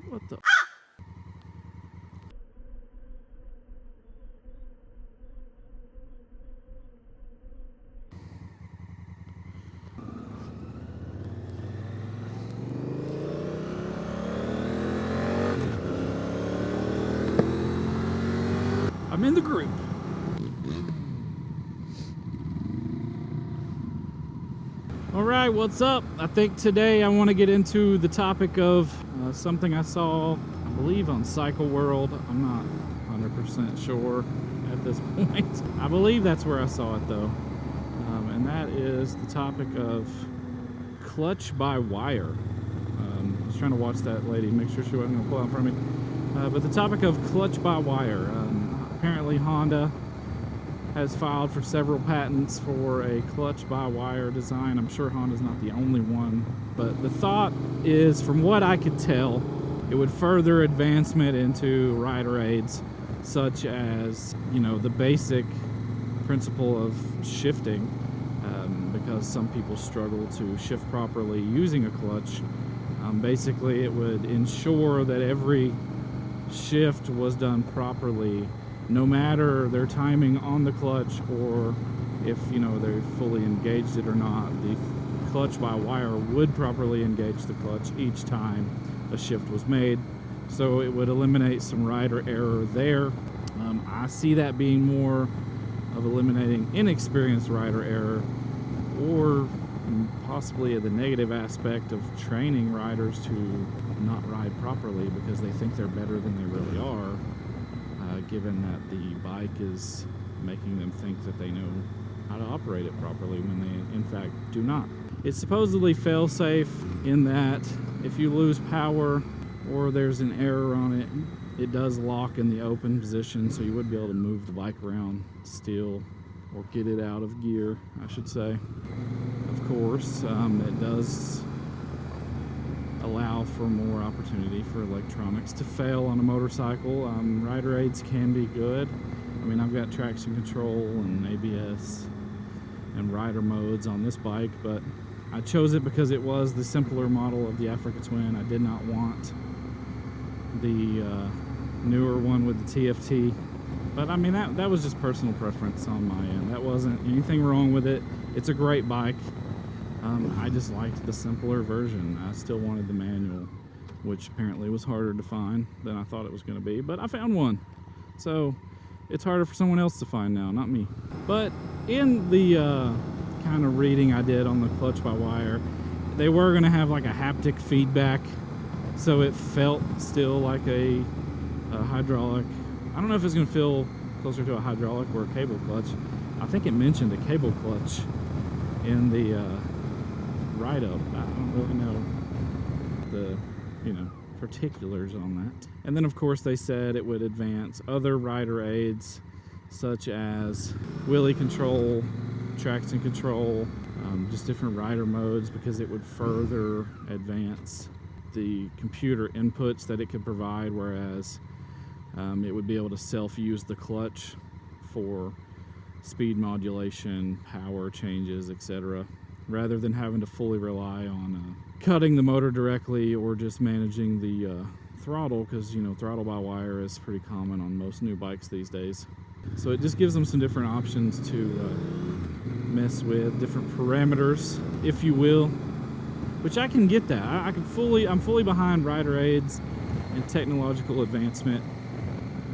What the? I'm in the group. All right, what's up? I think today I want to get into the topic of something I saw, I believe, on Cycle World. I'm not 100% sure at this point. I believe that's where I saw it though. And that is the topic of clutch by wire. I was trying to watch that lady, make sure she wasn't going to pull out in front of me. But the topic of clutch by wire. Apparently Honda has filed for several patents for a clutch by wire design. I'm sure Honda's not the only one, but the thought is, from what I could tell, it would further advancement into rider aids, such as, you know, the basic principle of shifting, because some people struggle to shift properly using a clutch. Basically, it would ensure that every shift was done properly, no matter their timing on the clutch, or if, you know, they're fully engaged it or not. The clutch by wire would properly engage the clutch each time a shift was made, so it would eliminate some rider error there. I see that being more of eliminating inexperienced rider error, or possibly the negative aspect of training riders to not ride properly because they think they're better than they really are. Given that the bike is making them think that they know how to operate it properly when they in fact do not. It's supposedly fail-safe in that if you lose power or there's an error on it, it does lock in the open position, so you would be able to move the bike around still, or get it out of gear, I should say. Of course, it does allow for more opportunity for electronics to fail on a motorcycle. Rider aids can be good. I mean, I've got traction control and ABS and rider modes on this bike, but I chose it because it was the simpler model of the Africa Twin. I did not want the newer one with the TFT, but I mean, that was just personal preference on my end. That wasn't anything wrong with it. It's a great bike. I just liked the simpler version. I still wanted the manual, which apparently was harder to find than I thought it was going to be, but I found one. So it's harder for someone else to find now, not me. But in the kind of reading I did on the clutch by wire, they were going to have like a haptic feedback, so it felt still like a hydraulic. I don't know if it's going to feel closer to a hydraulic or a cable clutch. I think it mentioned a cable clutch in the write-up. I don't really know the, you know, particulars on that. And then of course they said it would advance other rider aids such as wheelie control, traction control, just different rider modes, because it would further advance the computer inputs that it could provide, whereas it would be able to self-use the clutch for speed modulation, power changes, etc., rather than having to fully rely on cutting the motor directly or just managing the throttle, because, you know, throttle by wire is pretty common on most new bikes these days. So it just gives them some different options to mess with, different parameters, if you will, which I can get that. I'm fully behind rider aids and technological advancement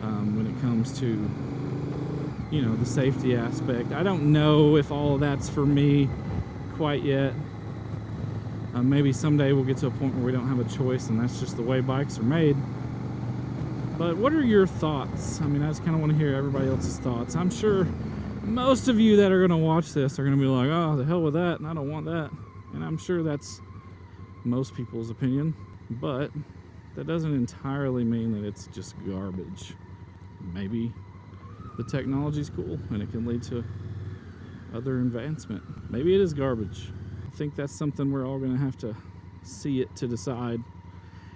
when it comes to, you know, the safety aspect. I don't know if all of that's for me quite yet. Maybe someday we'll get to a point where we don't have a choice and that's just the way bikes are made. But what are your thoughts? I mean, I just kind of want to hear everybody else's thoughts. I'm sure most of you that are going to watch this are going to be like, oh, the hell with that, and I don't want that. And I'm sure that's most people's opinion, but that doesn't entirely mean that it's just garbage. Maybe the technology's cool and it can lead to other advancement. Maybe it is garbage. I think that's something we're all going to have to see it to decide.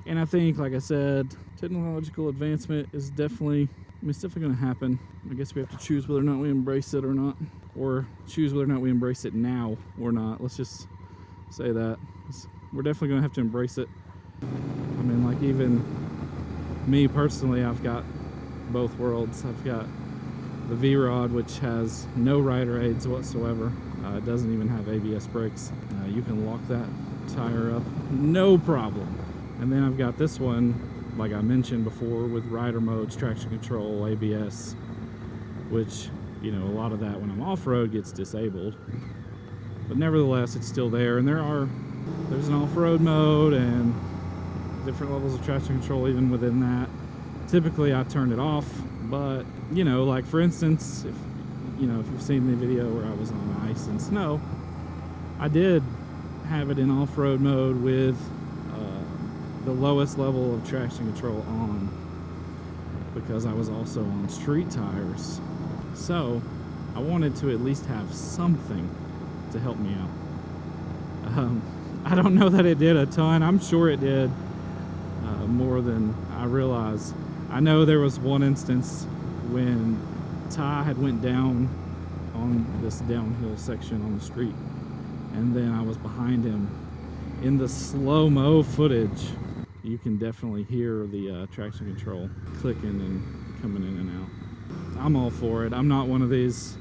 And I think, like I said, technological advancement is definitely, I mean, it's definitely going to happen. I guess we have to choose whether or not we embrace it or not, or choose whether or not we embrace it now or not. Let's just say that. We're definitely going to have to embrace it. I mean, like, even Me personally, I've got both worlds. I've got the V-Rod, which has no rider aids whatsoever. It doesn't even have ABS brakes. You can lock that tire up, no problem. And then I've got this one, like I mentioned before, with rider modes, traction control, ABS, which, you know, a lot of that when I'm off-road gets disabled. But nevertheless, it's still there. And there's an off-road mode and different levels of traction control even within that. Typically I turn it off, but you know, like for instance, if you've seen the video where I was on ice and snow, I did have it in off-road mode with the lowest level of traction control on, because I was also on street tires. So I wanted to at least have something to help me out. I don't know that it did a ton. I'm sure it did more than I realized. I know there was one instance when Ty had went down on this downhill section on the street, and then I was behind him. In the slow-mo footage, you can definitely hear the traction control clicking and coming in and out. I'm all for it. I'm not one of these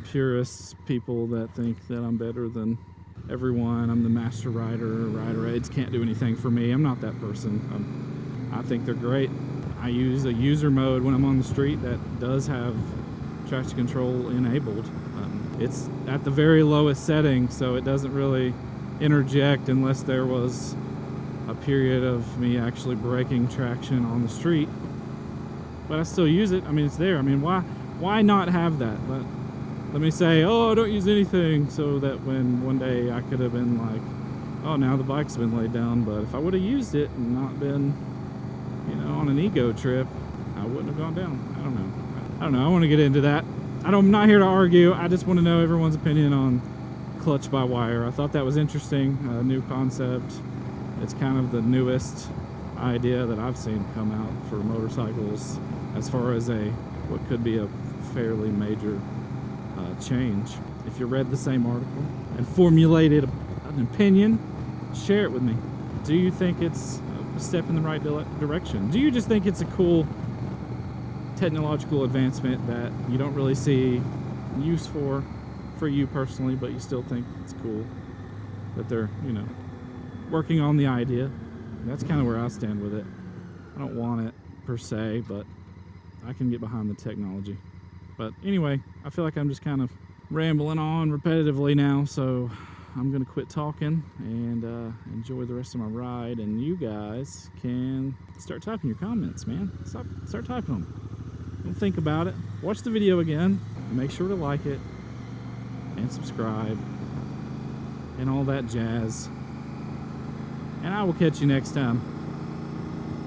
purists people that think that I'm better than everyone. I'm the master rider. Rider aids can't do anything for me. I'm not that person. I think they're great. I use a user mode when I'm on the street that does have traction control enabled. It's at the very lowest setting, so it doesn't really interject unless there was a period of me actually breaking traction on the street. But I still use it. I mean, it's there. I mean, why not have that? Let me say, oh, I don't use anything, so that when one day I could have been like, oh, now the bike's been laid down. But if I would have used it and not been, you know, on an ego trip, I wouldn't have gone down. I don't know. I want to get into that. I'm not here to argue. I just want to know everyone's opinion on clutch by wire. I thought that was interesting, a new concept. It's kind of the newest idea that I've seen come out for motorcycles as far as what could be a fairly major change. If you read the same article and formulated an opinion, share it with me. Do you think it's a step in the right direction? Do you just think it's a cool technological advancement that you don't really see use for you personally, but you still think it's cool that they're, you know, working on the idea? That's kind of where I stand with it. I don't want it per se, but I can get behind the technology. But anyway, I feel like I'm just kind of rambling on repetitively now, so I'm gonna quit talking and enjoy the rest of my ride, and you guys can start typing your comments, man. Start typing them. Don't think about it. Watch the video again, make sure to like it and subscribe and all that jazz, and I will catch you next time.